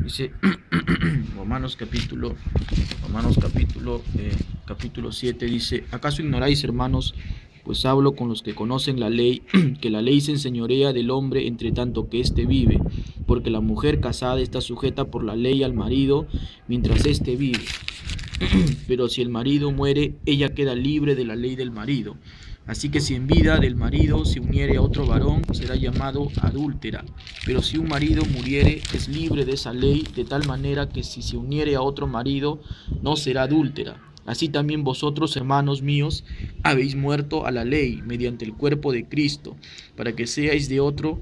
Dice Romanos capítulo 7 dice: ¿Acaso ignoráis, hermanos? Pues hablo con los que conocen la ley, que la ley se enseñorea del hombre entre tanto que éste vive, porque la mujer casada está sujeta por la ley al marido mientras éste vive. Pero si el marido muere, ella queda libre de la ley del marido. Así que si en vida del marido se uniere a otro varón, será llamado adúltera. Pero si un marido muriere, es libre de esa ley, de tal manera que si se uniere a otro marido, no será adúltera. Así también vosotros, hermanos míos, habéis muerto a la ley mediante el cuerpo de Cristo, para que seáis de otro,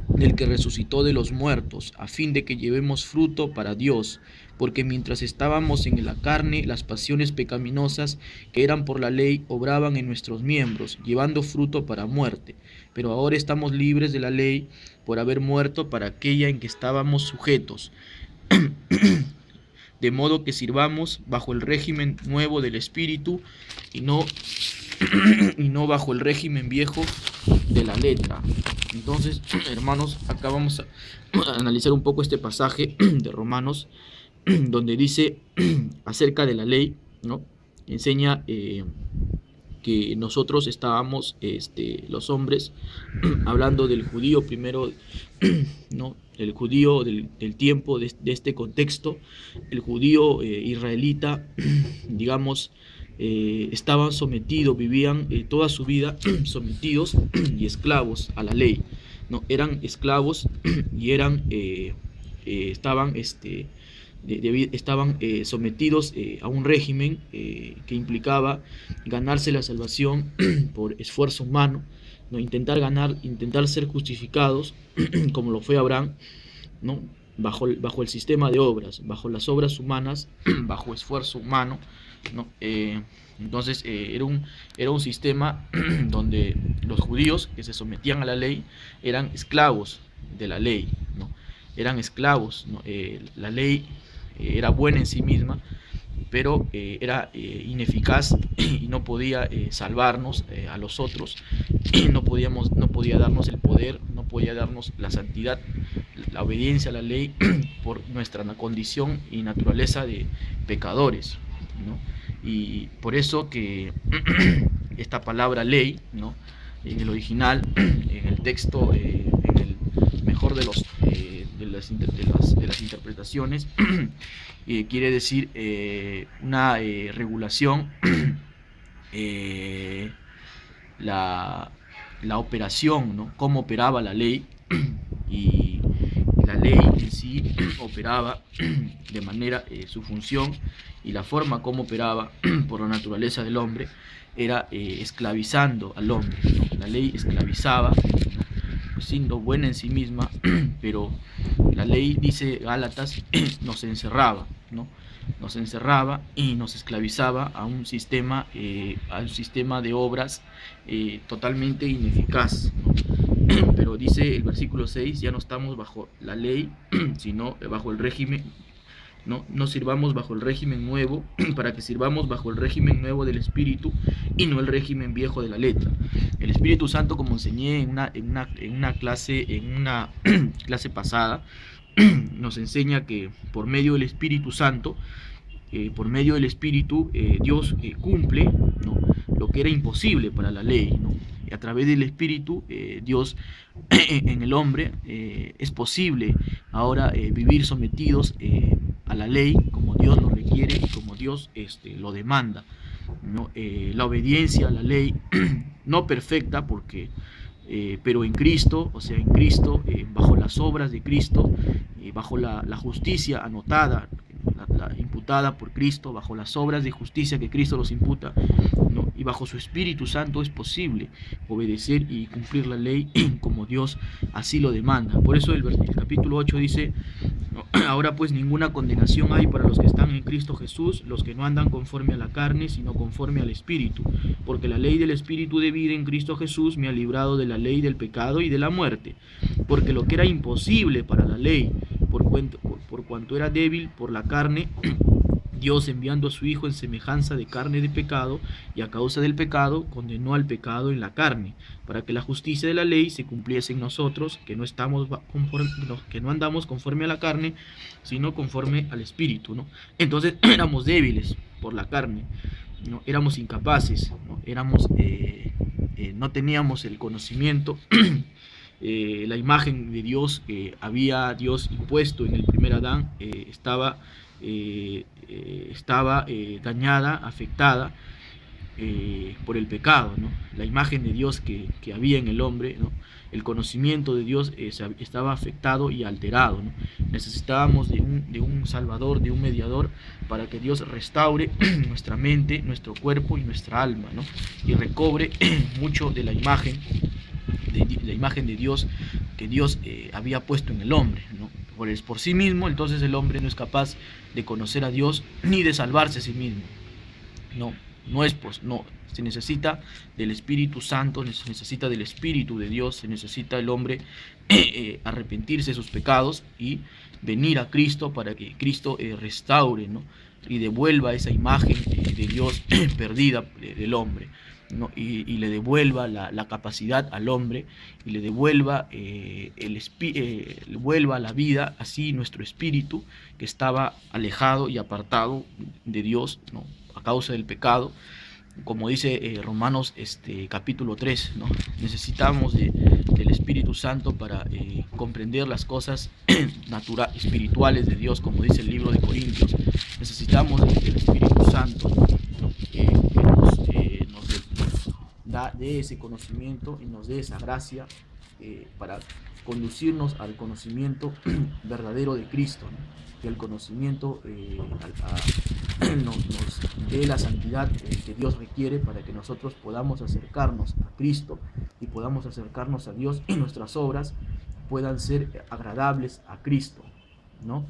del que resucitó de los muertos, a fin de que llevemos fruto para Dios, porque mientras estábamos en la carne, las pasiones pecaminosas que eran por la ley obraban en nuestros miembros, llevando fruto para muerte. Pero ahora estamos libres de la ley por haber muerto para aquella en que estábamos sujetos, de modo que sirvamos bajo el régimen nuevo del Espíritu y no, y no bajo el régimen viejo de la letra. Entonces, hermanos, acá vamos a analizar un poco este pasaje de Romanos, donde dice acerca de la ley, ¿no? Enseña que nosotros estábamos, los hombres, hablando del judío primero, ¿no? El judío del tiempo, de este contexto, el judío israelita, digamos, estaban sometidos, vivían toda su vida sometidos y esclavos a la ley, ¿no? Eran esclavos y estaban sometidos a un régimen que implicaba ganarse la salvación por esfuerzo humano, ¿no? Intentar ser justificados, como lo fue Abraham, ¿no? Bajo el sistema de obras, bajo las obras humanas, bajo esfuerzo humano, ¿no? Entonces era un sistema donde los judíos que se sometían a la ley eran esclavos de la ley, ¿no? Eran esclavos, ¿no? La ley era buena en sí misma, pero era ineficaz y no podía salvarnos a los otros, no podía darnos el poder, no podía darnos la santidad, la obediencia a la ley por nuestra condición y naturaleza de pecadores, ¿no? Y por eso que esta palabra ley, ¿no? En el original, en el texto, en el mejor de los de las interpretaciones, quiere decir una regulación, eh, la, la operación, ¿no? Cómo operaba la ley, y la ley en sí operaba de manera, su función y la forma como operaba por la naturaleza del hombre era esclavizando al hombre, ¿no? La ley esclavizaba, ¿no? Siendo buena en sí misma, pero la ley, dice Gálatas, nos encerraba, ¿no? Nos encerraba y nos esclavizaba a un sistema de obras totalmente ineficaz, ¿no? Pero dice el versículo 6, ya no estamos bajo la ley, sino bajo el régimen, no sirvamos bajo el régimen nuevo, para que sirvamos bajo el régimen nuevo del Espíritu y no el régimen viejo de la letra. El Espíritu Santo, como enseñé en una clase pasada, nos enseña que por medio del Espíritu Santo, por medio del Espíritu, Dios cumple, ¿no? Lo que era imposible para la ley, ¿no? A través del Espíritu, Dios en el hombre, es posible ahora vivir sometidos a la ley como Dios lo requiere y como Dios lo demanda, ¿no? La obediencia a la ley, no perfecta, porque pero en Cristo, o sea, en Cristo, bajo las obras de Cristo, bajo la justicia anotada, imputada por Cristo, bajo las obras de justicia que Cristo nos imputa, ¿no? Y bajo su Espíritu Santo es posible obedecer y cumplir la ley como Dios así lo demanda. Por eso el capítulo 8 dice: ¿no? Ahora pues ninguna condenación hay para los que están en Cristo Jesús, los que no andan conforme a la carne, sino conforme al Espíritu, porque la ley del Espíritu de vida en Cristo Jesús me ha librado de la ley del pecado y de la muerte, porque lo que era imposible para la ley, por cuanto era débil por la carne, Dios, enviando a su Hijo en semejanza de carne de pecado, y a causa del pecado condenó al pecado en la carne, para que la justicia de la ley se cumpliese en nosotros, que no que no andamos conforme a la carne, sino conforme al Espíritu, ¿no? Entonces éramos débiles por la carne, ¿no? Éramos incapaces, ¿no? No teníamos el conocimiento. La imagen de Dios que había Dios impuesto en el primer Adán estaba dañada, afectada por el pecado, ¿no? La imagen de Dios que había en el hombre, ¿no? El conocimiento de Dios estaba afectado y alterado, ¿no? Necesitábamos de un Salvador, de un mediador, para que Dios restaure nuestra mente, nuestro cuerpo y nuestra alma, ¿no? Y recobre mucho de la imagen de Dios que Dios había puesto en el hombre, ¿no? Por sí mismo, entonces el hombre no es capaz de conocer a Dios ni de salvarse a sí mismo. No, no, se necesita del Espíritu Santo, se necesita del Espíritu de Dios, se necesita el hombre arrepentirse de sus pecados y venir a Cristo para que Cristo restaure, ¿no? Y devuelva esa imagen de Dios perdida del hombre, ¿no? Y le devuelva la capacidad al hombre, y le devuelva, vuelva a la vida así nuestro espíritu, que estaba alejado y apartado de Dios, ¿no? A causa del pecado, como dice Romanos capítulo 3, ¿no? Necesitamos del Espíritu Santo para comprender las cosas espirituales de Dios, como dice el libro de Corintios. Necesitamos del Espíritu Santo, ¿no? Que nos dé ese conocimiento y nos dé esa gracia para conducirnos al conocimiento verdadero de Cristo, ¿no? Que el conocimiento nos dé la santidad que Dios requiere para que nosotros podamos acercarnos a Cristo y podamos acercarnos a Dios, y nuestras obras puedan ser agradables a Cristo, ¿no?